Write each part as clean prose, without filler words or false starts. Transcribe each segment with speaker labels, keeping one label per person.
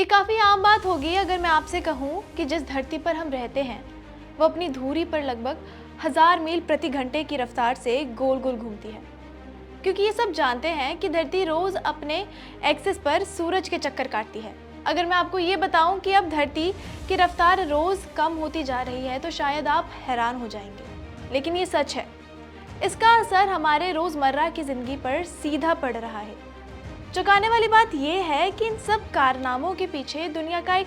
Speaker 1: ये काफ़ी आम बात होगी अगर मैं आपसे कहूँ कि जिस धरती पर हम रहते हैं वो अपनी धुरी पर लगभग 1000 मील प्रति घंटे की रफ्तार से गोल गोल घूमती है। क्योंकि ये सब जानते हैं कि धरती रोज अपने एक्सिस पर सूरज के चक्कर काटती है। अगर मैं आपको ये बताऊं कि अब धरती की रफ्तार रोज कम होती जा रही है तो शायद आप हैरान हो जाएंगे, लेकिन ये सच है। इसका असर हमारे रोजमर्रा की जिंदगी पर सीधा पड़ रहा है। चौंकाने वाली बात यह है कि इन सब कारनामों के पीछे दुनिया का एक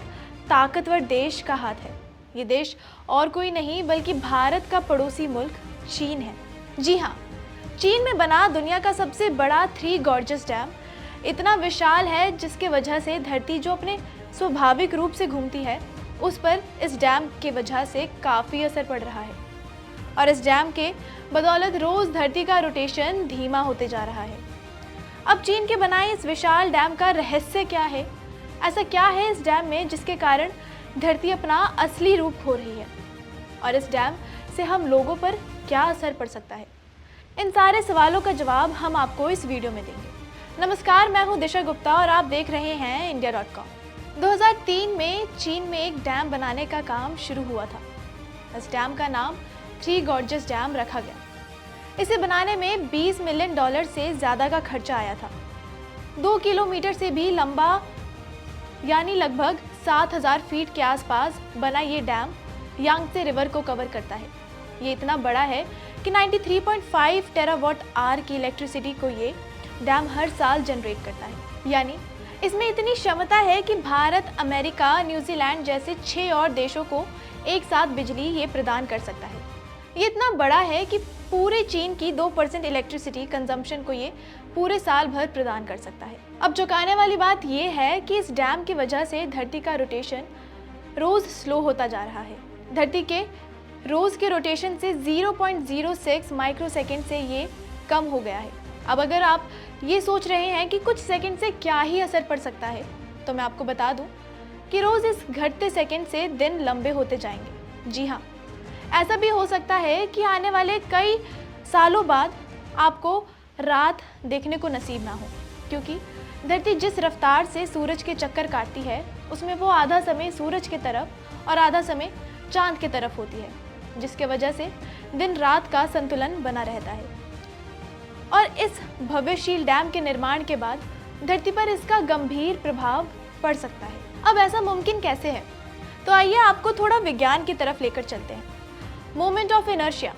Speaker 1: ताकतवर देश का हाथ है। ये देश और कोई नहीं बल्कि भारत का पड़ोसी मुल्क चीन है। जी हाँ, चीन में बना दुनिया का सबसे बड़ा थ्री गॉर्जस डैम इतना विशाल है जिसके वजह से धरती जो अपने स्वाभाविक रूप से घूमती है उस पर इस डैम के वजह से काफ़ी असर पड़ रहा है। और इस डैम के बदौलत रोज धरती का रोटेशन धीमा होते जा रहा है। अब चीन के बनाए इस विशाल डैम का रहस्य क्या है? ऐसा क्या है इस डैम में जिसके कारण धरती अपना असली रूप खो रही है? और इस डैम से हम लोगों पर क्या असर पड़ सकता है? इन सारे सवालों का जवाब हम आपको इस वीडियो में देंगे। नमस्कार, मैं हूं दिशा गुप्ता और आप देख रहे हैं India.com। 2003 में चीन में एक डैम बनाने का काम शुरू हुआ था। इस डैम का नाम थ्री गॉर्जस डैम रखा गया। इसे बनाने में $20 मिलियन से ज़्यादा का खर्चा आया था। 2 किलोमीटर से भी लंबा यानी लगभग 7000 फीट के आसपास बना ये डैम यांगत्से रिवर को कवर करता है। ये इतना बड़ा है कि 93.5 टेरावाट आवर की इलेक्ट्रिसिटी को ये डैम हर साल जनरेट करता है। यानी इसमें इतनी क्षमता है कि भारत, अमेरिका, न्यूजीलैंड जैसे 6 और देशों को एक साथ बिजली ये प्रदान कर सकता है। ये इतना बड़ा है कि पूरे चीन की 2% इलेक्ट्रिसिटी कंजम्पशन को ये पूरे साल भर प्रदान कर सकता है। अब चौंकाने वाली बात ये है कि इस डैम की वजह से धरती का रोटेशन रोज स्लो होता जा रहा है। धरती के रोज के रोटेशन से 0.06 माइक्रोसेकंड से ये कम हो गया है। अब अगर आप ये सोच रहे हैं कि कुछ सेकंड से क्या ही असर पड़ सकता है, तो मैं आपको बता दूं कि रोज इस घटते सेकंड से दिन लंबे होते जाएंगे। जी हाँ, ऐसा भी हो सकता है कि आने वाले कई सालों बाद आपको रात देखने को नसीब ना हो, क्योंकि धरती जिस रफ्तार से सूरज के चक्कर काटती है उसमें वो आधा समय सूरज की तरफ और आधा समय चांद की तरफ होती है, जिसके वजह से दिन रात का संतुलन बना रहता है। और इस भव्यशील डैम के निर्माण के बाद धरती पर इसका गंभीर प्रभाव पड़ सकता है। अब ऐसा मुमकिन कैसे है? तो आइए आपको थोड़ा विज्ञान की तरफ लेकर चलते हैं। मोमेंट ऑफ इनर्शिया,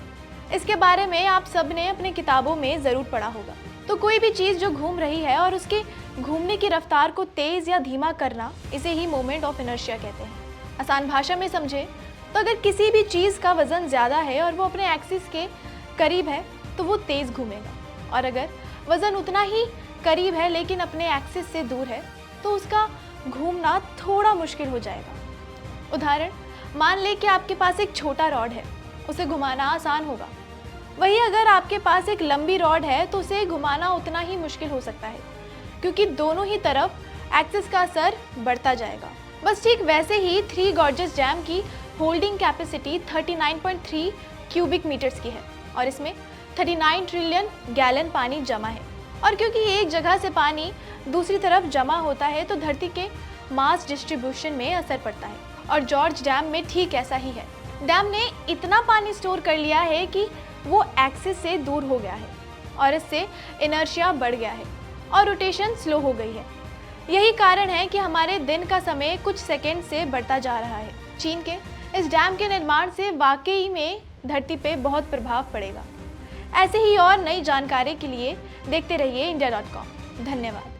Speaker 1: इसके बारे में आप सब ने अपने किताबों में ज़रूर पढ़ा होगा। तो कोई भी चीज़ जो घूम रही है और उसके घूमने की रफ्तार को तेज़ या धीमा करना, इसे ही मोमेंट ऑफ इनर्शिया कहते हैं। आसान भाषा में समझे तो अगर किसी भी चीज़ का वज़न ज़्यादा है और वो अपने एक्सिस के करीब है तो वो तेज़ घूमेगा, और अगर वज़न उतना ही करीब है लेकिन अपने एक्सिस से दूर है तो उसका घूमना थोड़ा मुश्किल हो जाएगा। उदाहरण, मान लें कि आपके पास एक छोटा रॉड है, उसे घुमाना आसान होगा। वहीं अगर आपके पास एक लंबी रॉड है तो उसे घुमाना उतना ही मुश्किल हो सकता है, क्योंकि दोनों ही तरफ एक्सिस का असर बढ़ता जाएगा। बस ठीक वैसे ही थ्री गॉर्जस डैम की होल्डिंग कैपेसिटी 39.3 क्यूबिक मीटर्स की है और इसमें 39 ट्रिलियन गैलन पानी जमा है। और क्योंकि एक जगह से पानी दूसरी तरफ जमा होता है तो धरती के मास डिस्ट्रीब्यूशन में असर पड़ता है, और जॉर्ज डैम में ठीक ऐसा ही है। डैम ने इतना पानी स्टोर कर लिया है कि वो एक्सिस से दूर हो गया है और इससे इनर्शिया बढ़ गया है और रोटेशन स्लो हो गई है। यही कारण है कि हमारे दिन का समय कुछ सेकंड से बढ़ता जा रहा है। चीन के इस डैम के निर्माण से वाकई में धरती पे बहुत प्रभाव पड़ेगा। ऐसे ही और नई जानकारी के लिए देखते रहिए India.com। धन्यवाद।